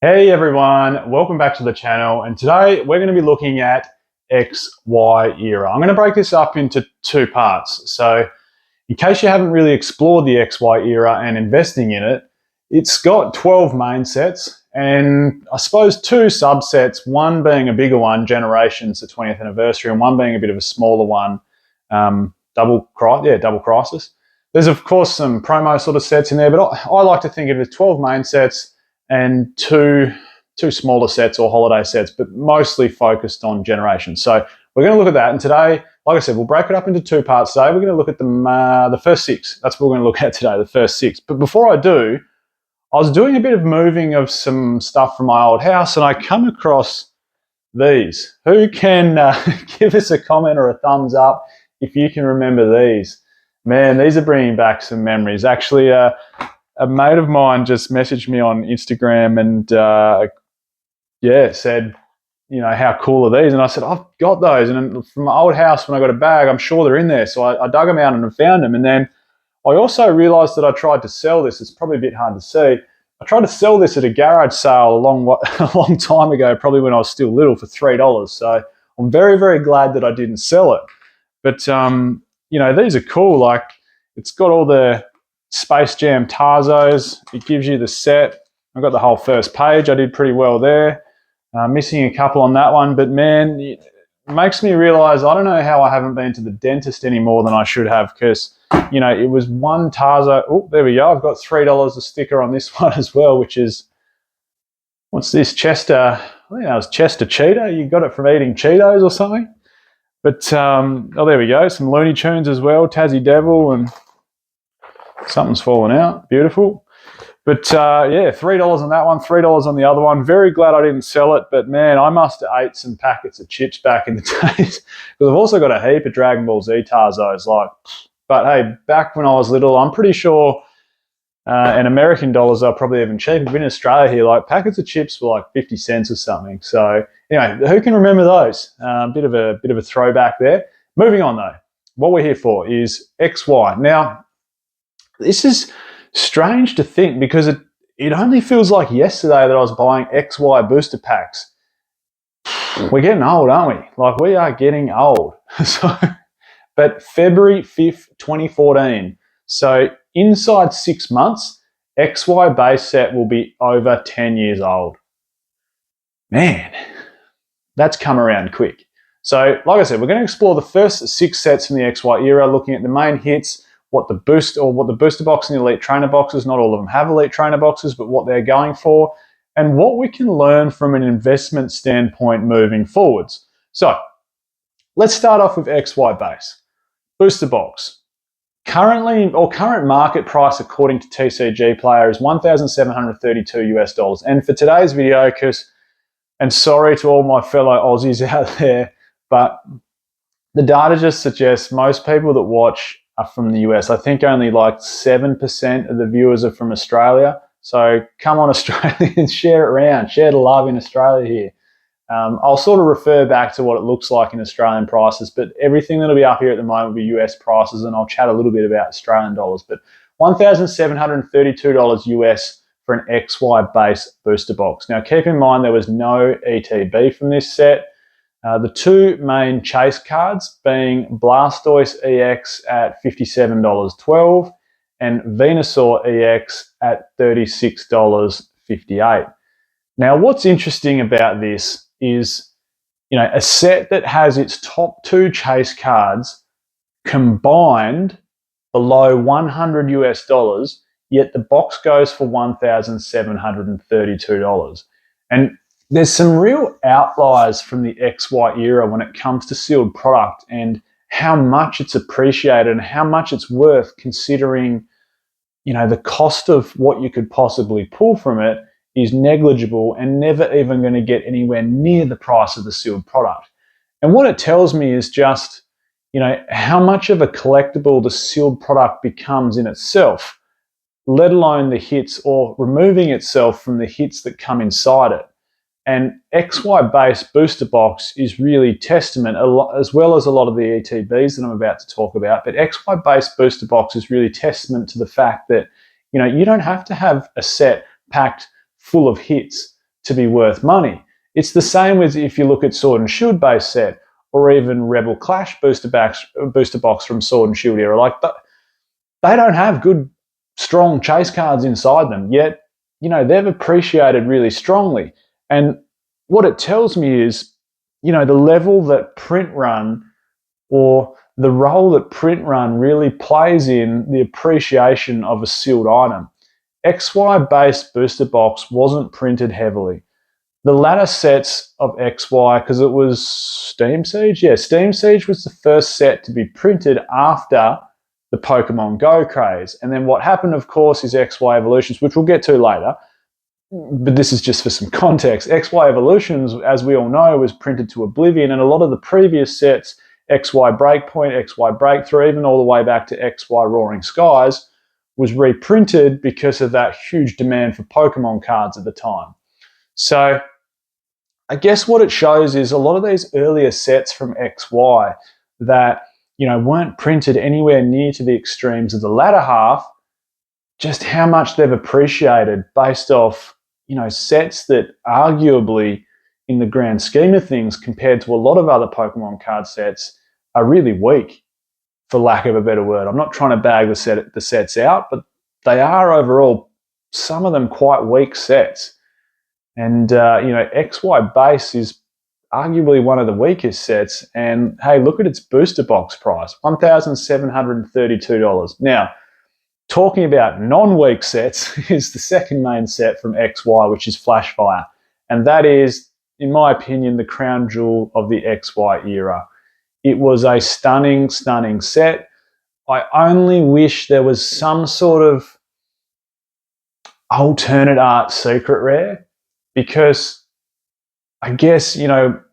Hey everyone, welcome back to the channel, and today we're going to be looking at XY era. I'm going to break this up into two parts. So in case you haven't really explored the XY era and investing in it, it's got 12 main sets and I suppose two subsets, one being a bigger one, Generations, the 20th anniversary, and one being a bit of a smaller one, Double Crisis. There's of course some promo sort of sets in there, but I like to think of it as 12 main sets and two smaller sets or holiday sets, but mostly focused on Generations. So we're going to look at that, and today, like I said, we'll break it up into two parts today. We're going to look at the first six. That's what we're going to look at today, the first six. But before I do, I was doing a bit of moving of some stuff from my old house, and I come across these. Who can give us a comment or a thumbs up if you can remember these? Man, these are bringing back some memories. Actually, a mate of mine just messaged me on Instagram and said, you know, how cool are these? And I said, I've got those. And from my old house, when I got a bag, I'm sure they're in there. So I dug them out and I found them. And then I also realized that I tried to sell this. It's probably a bit hard to see. I tried to sell this at a garage sale a long time ago, probably when I was still little, for $3. So I'm very, very glad that I didn't sell it. But, you know, these are cool. Like, it's got all the Space Jam Tarzos. It gives you the set. I got the whole first page. I did pretty well there. Missing a couple on that one, but man, it makes me realize I don't know how I haven't been to the dentist any more than I should have, because, you know, it was one Tarzo. Oh, there we go. I've got $3 a sticker on this one as well, which is, what's this? Chester. I think that was Chester Cheetah. You got it from eating Cheetos or something. But, oh, there we go. Some Looney Tunes as well. Tassie Devil, and something's fallen out. Beautiful. But yeah, $3 on that one, $3 on the other one. Very glad I didn't sell it, but man, I must have ate some packets of chips back in the days, because I've also got a heap of Dragon Ball Z Tarzos. But hey, back when I was little, I'm pretty sure in American dollars, they're probably even cheaper. But in Australia here, like, packets of chips were like 50 cents or something. So anyway, who can remember those? Bit of a throwback there. Moving on though, what we're here for is XY. Now, this is strange to think, because it only feels like yesterday that I was buying XY booster packs. We're getting old, aren't we? Like, we are getting old. But February 5th, 2014. So inside 6 months, XY base set will be over 10 years old. Man, that's come around quick. So like I said, we're going to explore the first six sets from the XY era, looking at the main hits, what the booster box and the elite trainer boxes, not all of them have elite trainer boxes, but what they're going for, and what we can learn from an investment standpoint moving forwards. So let's start off with XY base. Booster box. Current market price according to TCG Player is $1,732 US. And for today's video, and sorry to all my fellow Aussies out there, but the data just suggests most people that watch are from the US. I think only like 7% of the viewers are from Australia. So come on, Australians, share it around. Share the love in Australia here. I'll sort of refer back to what it looks like in Australian prices, but everything that'll be up here at the moment will be US prices, and I'll chat a little bit about Australian dollars. But $1,732 US for an XY base booster box. Now, keep in mind there was no ETB from this set. The two main chase cards being Blastoise EX at $57.12 and Venusaur EX at $36.58. Now, what's interesting about this is, you know, a set that has its top two chase cards combined below $100 US, yet the box goes for $1,732. And there's some real outliers from the XY era when it comes to sealed product and how much it's appreciated and how much it's worth, considering, you know, the cost of what you could possibly pull from it is negligible and never even going to get anywhere near the price of the sealed product. And what it tells me is just, you know, how much of a collectible the sealed product becomes in itself, let alone the hits, or removing itself from the hits that come inside it. And XY base booster box is really testament, as well as a lot of the ETBs that I'm about to talk about, but XY base booster box is really testament to the fact that, you know, you don't have to have a set packed full of hits to be worth money. It's the same with if you look at Sword and Shield base set, or even Rebel Clash booster box from Sword and Shield era. Like, they don't have good, strong chase cards inside them, yet, they've appreciated really strongly. And what it tells me is, the level that print run, or the role that print run really plays in the appreciation of a sealed item. XY based booster box wasn't printed heavily. The latter sets of XY, because it was Steam Siege? Yeah, Steam Siege was the first set to be printed after the Pokemon Go craze. And then what happened, of course, is XY Evolutions, which we'll get to later. But this is just for some context. XY Evolutions, as we all know, was printed to oblivion, and a lot of the previous sets, XY Breakpoint, XY Breakthrough, even all the way back to XY Roaring Skies, was reprinted because of that huge demand for Pokemon cards at the time. So I guess what it shows is a lot of these earlier sets from XY that, weren't printed anywhere near to the extremes of the latter half, just how much they've appreciated based off, sets that arguably, in the grand scheme of things, compared to a lot of other Pokemon card sets, are really weak, for lack of a better word. I'm not trying to bag the sets out, but they are overall, some of them, quite weak sets. And, XY base is arguably one of the weakest sets. And hey, look at its booster box price, $1,732. Now, talking about non-weak sets is the second main set from XY, which is Flashfire. And that is, in my opinion, the crown jewel of the XY era. It was a stunning, stunning set. I only wish there was some sort of alternate art secret rare, because I guess, I'm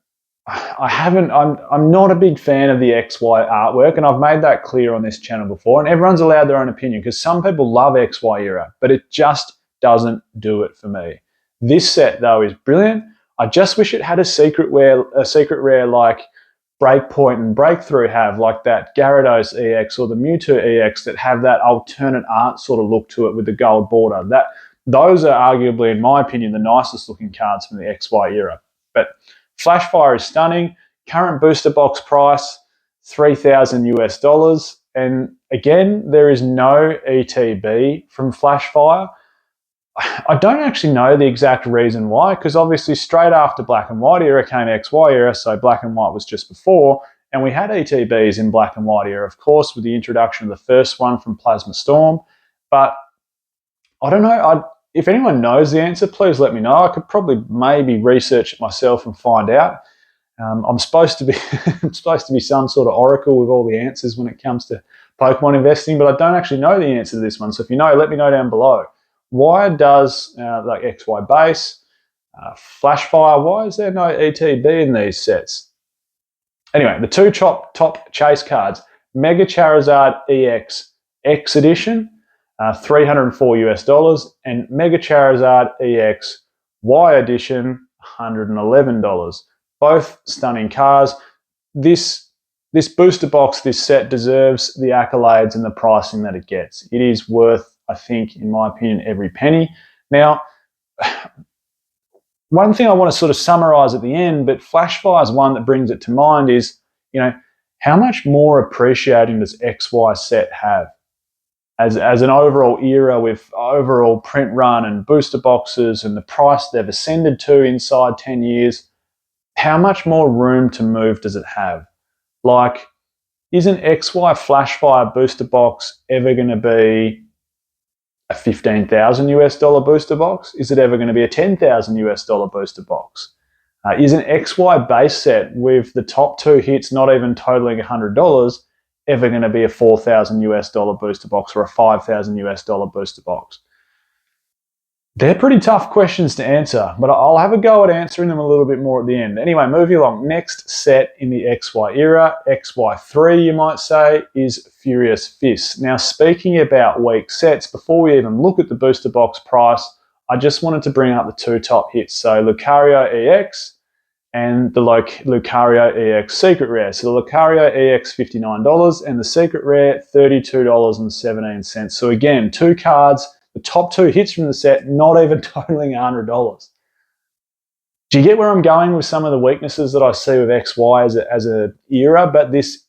not a big fan of the XY artwork, and I've made that clear on this channel before, and everyone's allowed their own opinion, because some people love XY era, but it just doesn't do it for me. This set, though, is brilliant. I just wish it had a secret rare like Breakpoint and Breakthrough have, like that Gyarados EX or the Mewtwo EX, that have that alternate art sort of look to it with the gold border. Those are arguably, in my opinion, the nicest looking cards from the XY era. But Flashfire is stunning. Current booster box price, $3,000 US. And again, there is no ETB from Flashfire. I don't actually know the exact reason why, because obviously straight after Black and White era came XY era, so Black and White was just before, and we had ETBs in Black and White era, of course, with the introduction of the first one from Plasma Storm. But I don't know. If anyone knows the answer, please let me know. I could probably maybe research it myself and find out. I'm supposed to be some sort of oracle with all the answers when it comes to Pokemon investing, but I don't actually know the answer to this one. So if you know, let me know down below. Why does like XY base, Flashfire, why is there no ETB in these sets? Anyway, the two top chase cards, Mega Charizard EX X Edition, $304 US, and Mega Charizard EX Y Edition, $111. Both stunning cars. This booster box, this set, deserves the accolades and the pricing that it gets. It is worth, I think, in my opinion, every penny. Now, one thing I want to sort of summarize at the end, but Flashfire is one that brings it to mind, is, how much more appreciating does XY set have? As an overall era, with overall print run and booster boxes and the price they've ascended to inside 10 years, how much more room to move does it have? Like, isn't XY Flashfire booster box ever going to be a $15,000 US booster box? Is it ever going to be a $10,000 US booster box? Is an XY base set with the top two hits not even totaling $100 ever going to be a $4,000 US booster box or a $5,000 US booster box? They're pretty tough questions to answer, but I'll have a go at answering them a little bit more at the end. Anyway, moving along. Next set in the XY era, XY3 you might say, is Furious Fists. Now, speaking about weak sets, before we even look at the booster box price, I just wanted to bring up the two top hits. So Lucario EX and the Lucario EX Secret Rare. So the Lucario EX, $59, and the Secret Rare, $32.17. So again, two cards, the top two hits from the set, not even totaling $100. Do you get where I'm going with some of the weaknesses that I see with XY as a era? But this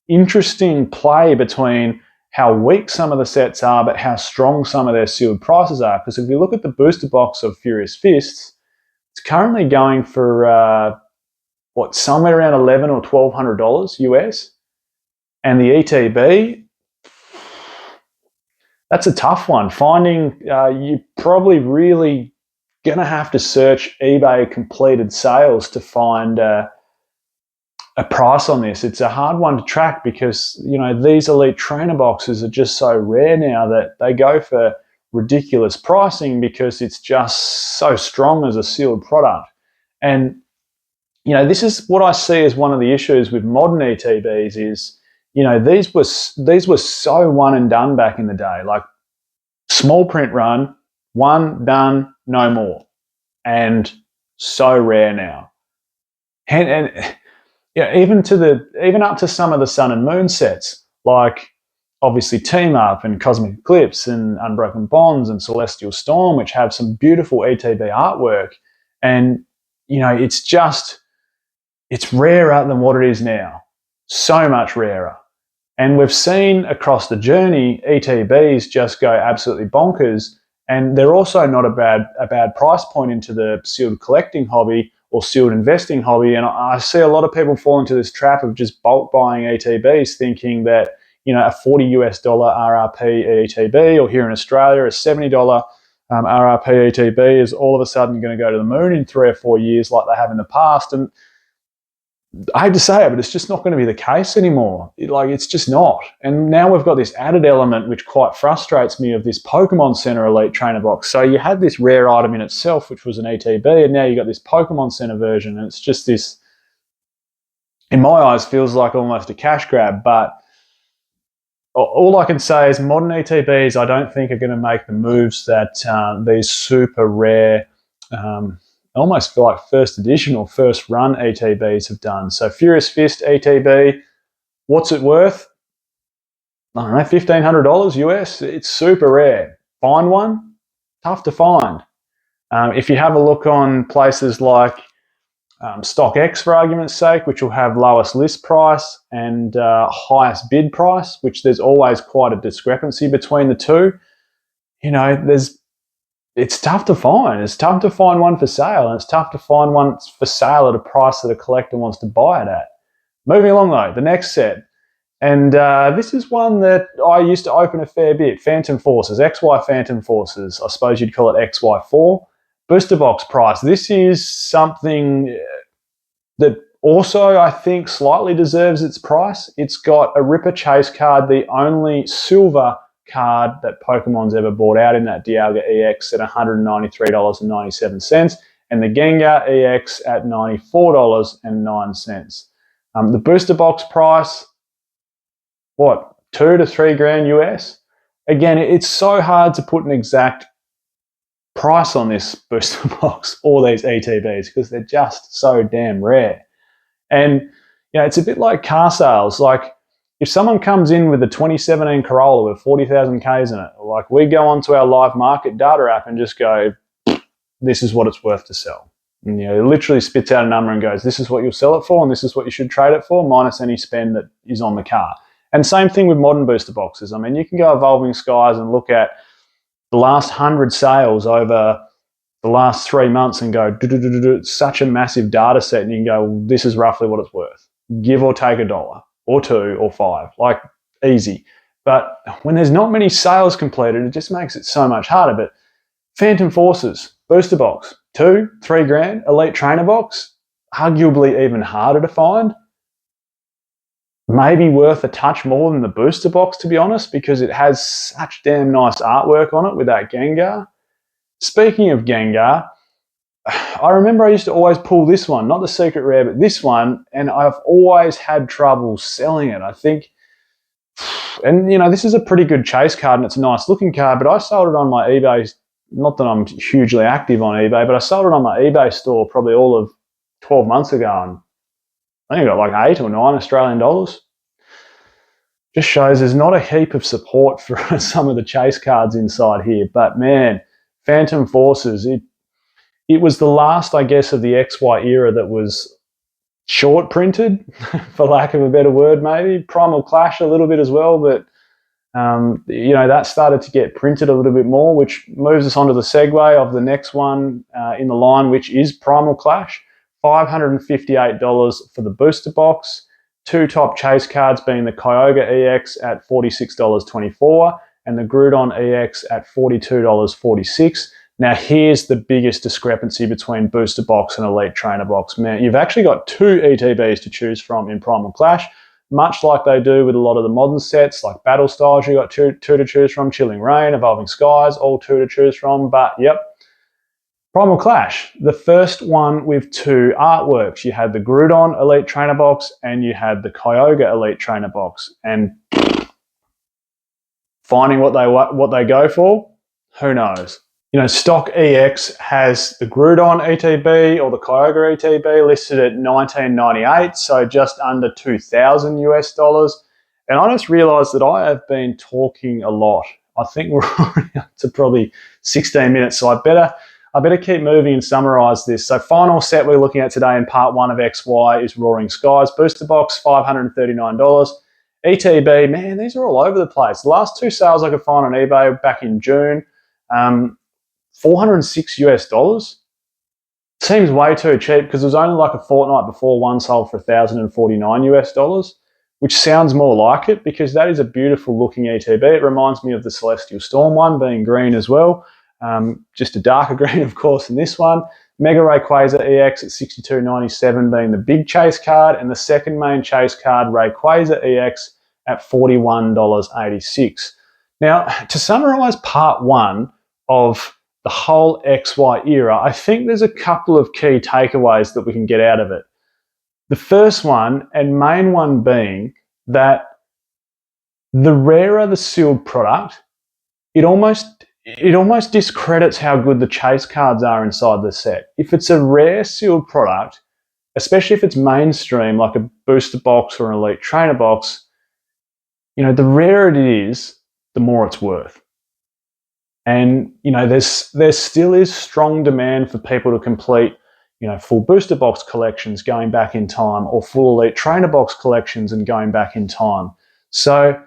interesting play between how weak some of the sets are, but how strong some of their sealed prices are. Because if you look at the booster box of Furious Fists, it's currently going for somewhere around $1,100 or $1,200 US, and the ETB, that's a tough one. Finding you probably really going to have to search eBay completed sales to find a price on this. It's a hard one to track because, you know, these elite trainer boxes are just so rare now that they go for ridiculous pricing because it's just so strong as a sealed product. And, you know, this is what I see as one of the issues with modern ETBs is, you know, these were so one and done back in the day. Like small print run, one, done, no more. And so rare now. And yeah, even up to some of the Sun and Moon sets, like obviously Team Up and Cosmic Eclipse and Unbroken Bonds and Celestial Storm, which have some beautiful ETB artwork. And, you know, it's rarer than what it is now. So much rarer. And we've seen across the journey, ETBs just go absolutely bonkers. And they're also not a bad price point into the sealed collecting hobby or sealed investing hobby. And I see a lot of people fall into this trap of just bulk buying ETBs, thinking that, you know, a $40 RRP ETB, or here in Australia, a $70 RRP ETB is all of a sudden going to go to the moon in 3 or 4 years like they have in the past. And I hate to say it, but it's just not going to be the case anymore. It's just not. And now we've got this added element, which quite frustrates me, of this Pokemon Center Elite Trainer box. So you had this rare item in itself, which was an ETB, and now you got this Pokemon Center version, and it's just this, in my eyes, feels like almost a cash grab. But all I can say is modern ETBs, I don't think are going to make the moves that these super rare, I almost feel like first edition or first run ETBs have done. So Furious Fist ETB, what's it worth? I don't know, $1,500 US. It's super rare. Find one? Tough to find. If you have a look on places like StockX, for argument's sake, which will have lowest list price and highest bid price, which there's always quite a discrepancy between the two. You know, it's tough to find. It's tough to find one for sale, and it's tough to find one for sale at a price that a collector wants to buy it at. Moving along though, the next set. And this is one that I used to open a fair bit. Phantom Forces, XY Phantom Forces. I suppose you'd call it XY4. Booster box price. This is something that also, I think, slightly deserves its price. It's got a Ripper Chase card, the only silver card that Pokemon's ever bought out in that Dialga EX, at $193.97, and the Gengar EX at $94.09. The booster box price, what, $2 to $3 grand US? Again, it's so hard to put an exact price on this booster box or these ETBs because they're just so damn rare. And, you know, it's a bit like car sales. Like, if someone comes in with a 2017 Corolla with 40,000 Ks in it, like, we go onto our live market data app and just go, this is what it's worth to sell. And, you know, it literally spits out a number and goes, this is what you'll sell it for and this is what you should trade it for, minus any spend that is on the car. And same thing with modern booster boxes. I mean, you can go Evolving Skies and look at the last 100 sales over the last 3 months and go, it's such a massive data set, and you can go, well, this is roughly what it's worth, give or take $1 or $2 or $5, like, easy. But when there's not many sales completed, it just makes it so much harder. But Phantom Forces, booster box, $2-3 grand, elite trainer box, arguably even harder to find. Maybe worth a touch more than the booster box, to be honest, because it has such damn nice artwork on it with that Gengar. Speaking of Gengar, I remember I used to always pull this one, not the secret rare, but this one, and I've always had trouble selling it, I think. And, you know, this is a pretty good chase card, and it's a nice looking card, but I sold it on my eBay, not that I'm hugely active on eBay, but I sold it on my eBay store probably all of 12 months ago, and I think I got like $8 or $9 Australian dollars. Just shows there's not a heap of support for some of the chase cards inside here, but man, Phantom Forces, it was the last, I guess, of the XY era that was short printed, for lack of a better word, maybe. Primal Clash a little bit as well, but that started to get printed a little bit more, which moves us on to the segue of the next one in the line, which is Primal Clash. $558 for the booster box. Two top chase cards being the Kyogre EX at $46.24 and the Groudon EX at $42.46. Now, here's the biggest discrepancy between booster box and elite trainer box. Man, you've actually got two ETBs to choose from in Primal Clash, much like they do with a lot of the modern sets, like Battle Styles, you've got two to choose from, Chilling Reign, Evolving Skies, all two to choose from. But, yep, Primal Clash, the first one with two artworks. You had the Groudon Elite Trainer box and you had the Kyogre Elite Trainer box. And finding what they go for, who knows? Stock EX has the Groudon ETB or the Kyogre ETB listed at $19.98, so just under $2,000 US. And I just realised that I have been talking a lot. I think we're already up to probably 16 minutes, so I better keep moving and summarise this. So final set we're looking at today in part 1 of XY is Roaring Skies. Booster box, $539. ETB, man, these are all over the place. The last two sales I could find on eBay back in June, $406 US. Seems way too cheap because it was only like a fortnight before one sold for $1,049 US, which sounds more like it because that is a beautiful looking ETB. It reminds me of the Celestial Storm one being green as well. Just a darker green, of course, in this one. Mega Rayquaza EX at $62.97 being the big chase card, and the second main chase card, Rayquaza EX, at $41.86. Now, to summarise part 1 of the whole XY era, I think there's a couple of key takeaways that we can get out of it. The first one, and main one, being that the rarer the sealed product, it almost discredits how good the chase cards are inside the set. If it's a rare sealed product, especially if it's mainstream, like a booster box or an elite trainer box, the rarer it is, the more it's worth. And, there still is strong demand for people to complete, full booster box collections going back in time, or full elite trainer box collections and going back in time. So,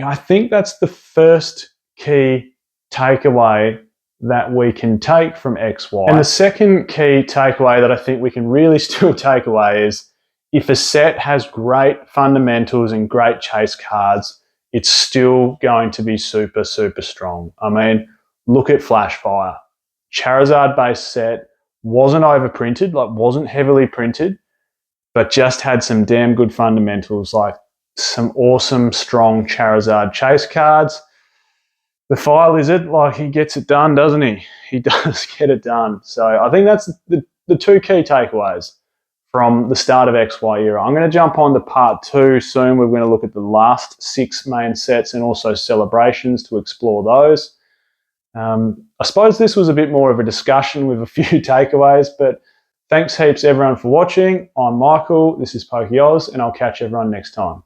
I think that's the first key takeaway that we can take from XY. And the second key takeaway that I think we can really still take away is if a set has great fundamentals and great chase cards, it's still going to be super, super strong. I mean, look at Flashfire. Charizard-based set, wasn't overprinted, wasn't heavily printed, but just had some damn good fundamentals, like some awesome, strong Charizard chase cards. The Fire Lizard, he gets it done, doesn't he? He does get it done. So I think that's the two key takeaways from the start of XY era. I'm going to jump on to part 2 soon. We're going to look at the last 6 main sets and also celebrations to explore those. I suppose this was a bit more of a discussion with a few takeaways, but thanks heaps everyone for watching. I'm Michael, this is PokeOz, and I'll catch everyone next time.